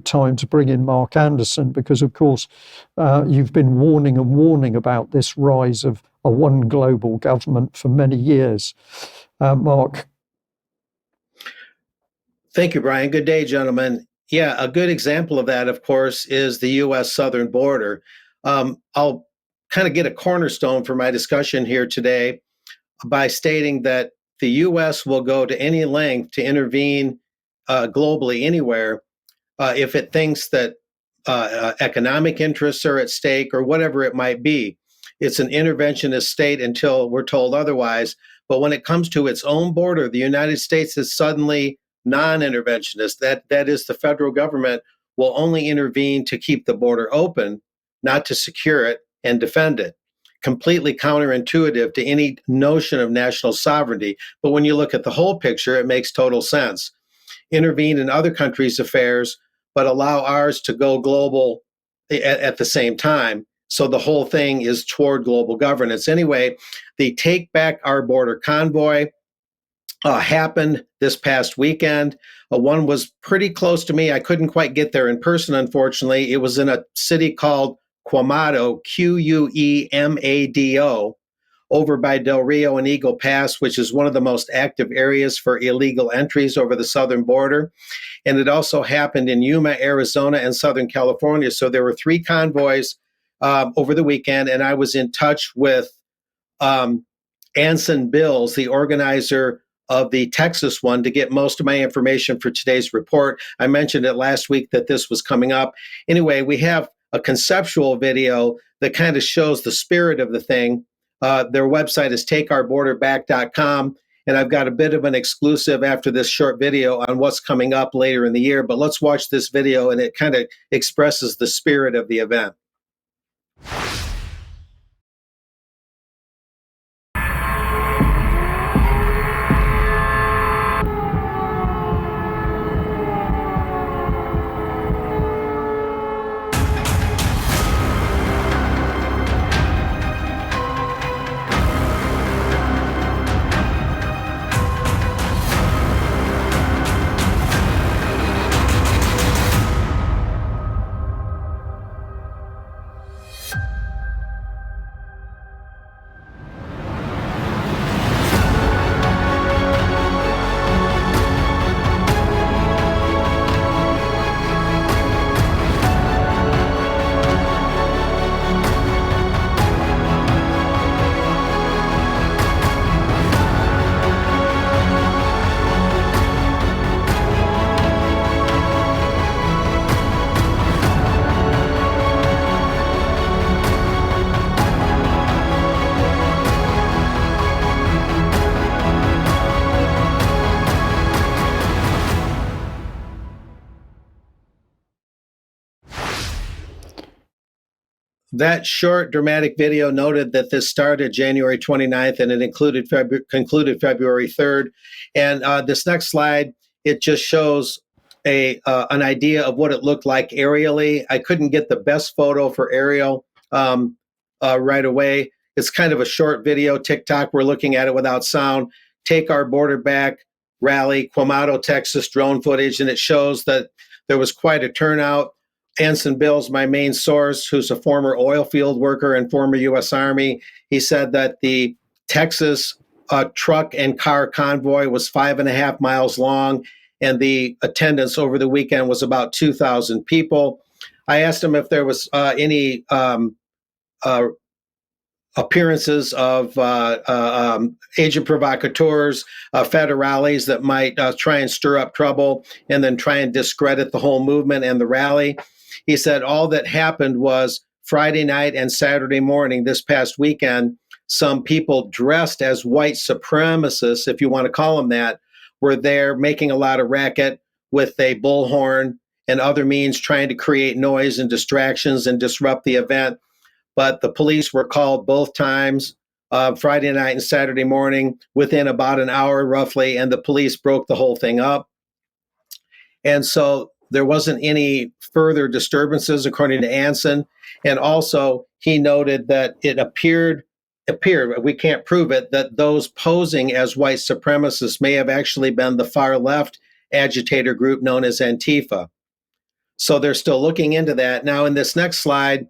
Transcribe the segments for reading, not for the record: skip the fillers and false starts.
time to bring in Mark Anderson, because, of course, you've been warning and warning about this rise of a one global government for many years. Mark. Thank you, Brian. Good day, gentlemen. Yeah, a good example of that, of course, is the U.S. southern border. I'll kind of get a cornerstone for my discussion here today by stating that the U.S. will go to any length to intervene globally anywhere if it thinks that economic interests are at stake or whatever it might be. It's an interventionist state until we're told otherwise. But when it comes to its own border, the United States is suddenly non-interventionist. That is, the federal government will only intervene to keep the border open, not to secure it and defend it. Completely counterintuitive to any notion of national sovereignty. But when you look at the whole picture, it makes total sense. Intervene in other countries' affairs, but allow ours to go global at the same time. So the whole thing is toward global governance. Anyway, the Take Back Our Border Convoy happened this past weekend. One was pretty close to me. I couldn't quite get there in person, unfortunately. It was in a city called Quemado, Quemado, over by Del Rio and Eagle Pass, which is one of the most active areas for illegal entries over the southern border. And it also happened in Yuma, Arizona, and Southern California. So there were 3 convoys over the weekend, and I was in touch with Anson Bills, the organizer of the Texas one, to get most of my information for today's report. I mentioned it last week that this was coming up. Anyway, we have a conceptual video that kind of shows the spirit of the thing. Their website is takeourborderback.com, and I've got a bit of an exclusive after this short video on what's coming up later in the year. But let's watch this video, and it kind of expresses the spirit of the event. That short dramatic video noted that this started January 29th and it concluded February 3rd. And this next slide, it just shows an idea of what it looked like aerially. I couldn't get the best photo for aerial right away. It's kind of a short video, TikTok. We're looking at it without sound. Take Our Border Back rally, Quemado, Texas, drone footage, and it shows that there was quite a turnout. Anson Bills, my main source, who's a former oil field worker and former U.S. Army, he said that the Texas truck and car convoy was 5.5 miles long, and the attendance over the weekend was about 2,000 people. I asked him if there was any appearances of agent provocateurs, federales that might try and stir up trouble and then try and discredit the whole movement and the rally. He said all that happened was Friday night and Saturday morning this past weekend, some people dressed as white supremacists, if you want to call them that, were there making a lot of racket with a bullhorn and other means trying to create noise and distractions and disrupt the event. But the police were called both times, Friday night and Saturday morning, within about an hour roughly, and the police broke the whole thing up. And so there wasn't any further disturbances, according to Anson. And also, he noted that it appeared, we can't prove it, that those posing as white supremacists may have actually been the far left agitator group known as Antifa. So they're still looking into that. Now, in this next slide,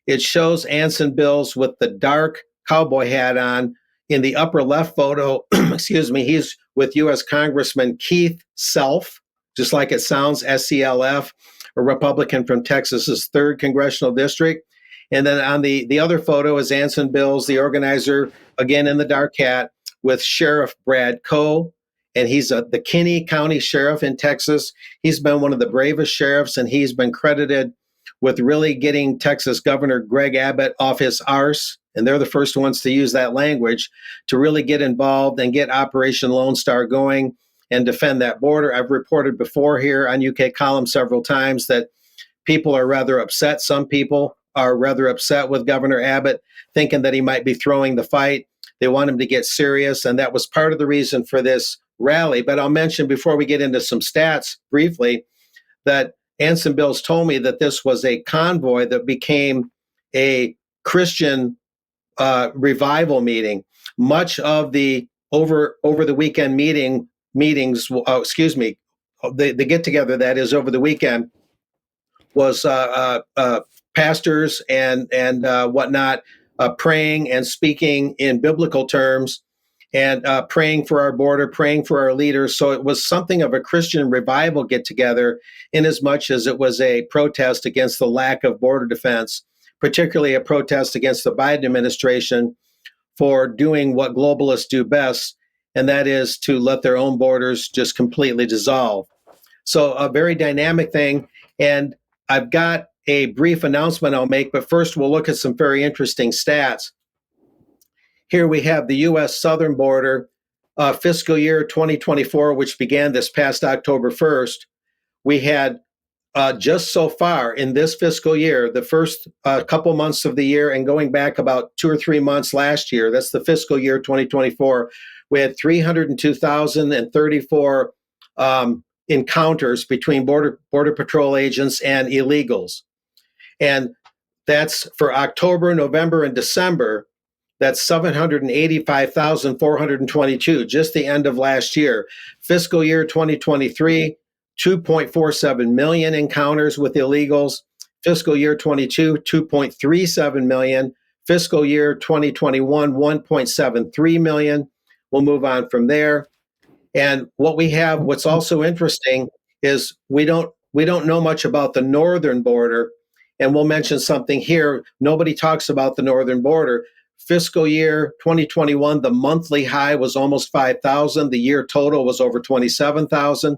it shows Anson Bills with the dark cowboy hat on. In the upper left photo, excuse me, he's with U.S. Congressman Keith Self, just like it sounds, SCLF, a Republican from Texas's 3rd Congressional District. And then on the other photo is Anson Bills, the organizer, again in the dark hat, with Sheriff Brad Coe. And he's the Kinney County Sheriff in Texas. He's been one of the bravest sheriffs, and he's been credited with really getting Texas Governor Greg Abbott off his arse. And they're the first ones to use that language to really get involved and get Operation Lone Star going and defend that border. I've reported before here on UK Column several times that people are rather upset. Some people are rather upset with Governor Abbott, thinking that he might be throwing the fight. They want him to get serious, and that was part of the reason for this rally. But I'll mention, before we get into some stats briefly, that Anson Bills told me that this was a convoy that became a Christian revival meeting. Much of the over the weekend meetings, the get together that is over the weekend was pastors and whatnot praying and speaking in biblical terms, and praying for our border, praying for our leaders. So it was something of a Christian revival get together, in as much as it was a protest against the lack of border defense, particularly a protest against the Biden administration for doing what globalists do best, and that is to let their own borders just completely dissolve. So a very dynamic thing. And I've got a brief announcement I'll make, but first we'll look at some very interesting stats. Here we have the U.S. southern border, fiscal year 2024, which began this past October 1st. We had just so far in this fiscal year, the first couple months of the year, and going back about 2 or 3 months last year, that's the fiscal year 2024, we had 302,034 encounters between Border Patrol agents and illegals. And that's for October, November, and December. That's 785,422, just the end of last year. Fiscal year 2023, 2.47 million encounters with illegals. Fiscal year 22, 2.37 million. Fiscal year 2021, 1.73 million. We'll move on from there. And what's also interesting is we don't know much about the northern border. And we'll mention something here. Nobody talks about the northern border. Fiscal year 2021, the monthly high was almost 5,000. The year total was over 27,000.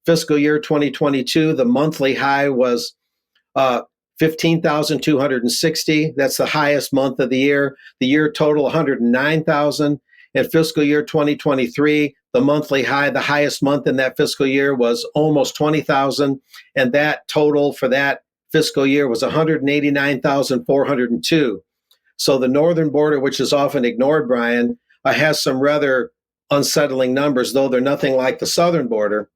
Fiscal year 2022, the monthly high was 15,260. That's the highest month of the year. The year total, 109,000. In fiscal year 2023, the monthly high, the highest month in that fiscal year, was almost 20,000. And that total for that fiscal year was 189,402. So the northern border, which is often ignored, Brian, has some rather unsettling numbers, though they're nothing like the southern border.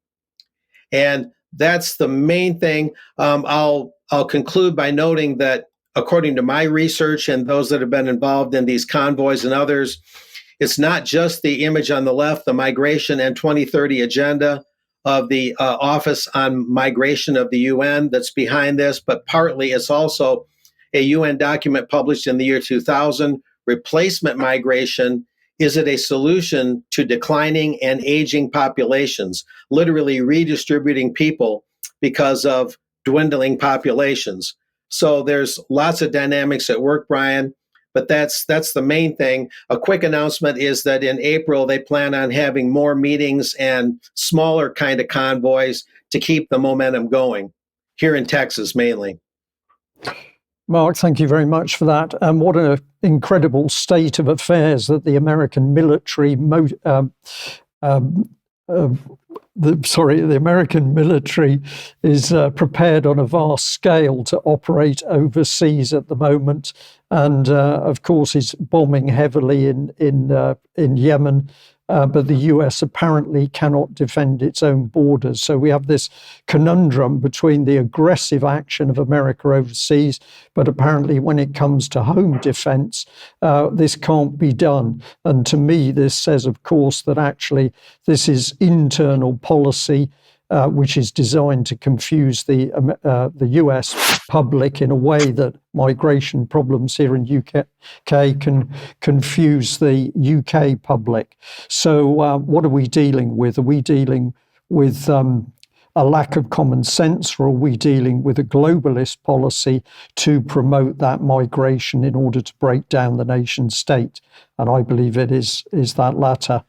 And that's the main thing. I'll conclude by noting that, according to my research and those that have been involved in these convoys and others, it's not just the image on the left, the migration and 2030 agenda of the Office on Migration of the UN that's behind this, but partly it's also a UN document published in the year 2000, Replacement Migration. Is it a solution to declining and aging populations, literally redistributing people because of dwindling populations? So there's lots of dynamics at work, Brian, but that's the main thing. A quick announcement is that in April, they plan on having more meetings and smaller kind of convoys to keep the momentum going, here in Texas mainly. Mark, thank you very much for that. What an incredible state of affairs that the American military, the American military is prepared on a vast scale to operate overseas at the moment, and of course is bombing heavily in Yemen. But the US apparently cannot defend its own borders. So we have this conundrum between the aggressive action of America overseas, but apparently when it comes to home defense, this can't be done. And to me, this says, of course, that actually this is internal policy. which is designed to confuse the US public in a way that migration problems here in UK can confuse the UK public. So what are we dealing with? Are we dealing with a lack of common sense, or are we dealing with a globalist policy to promote that migration in order to break down the nation state? And I believe it is that latter.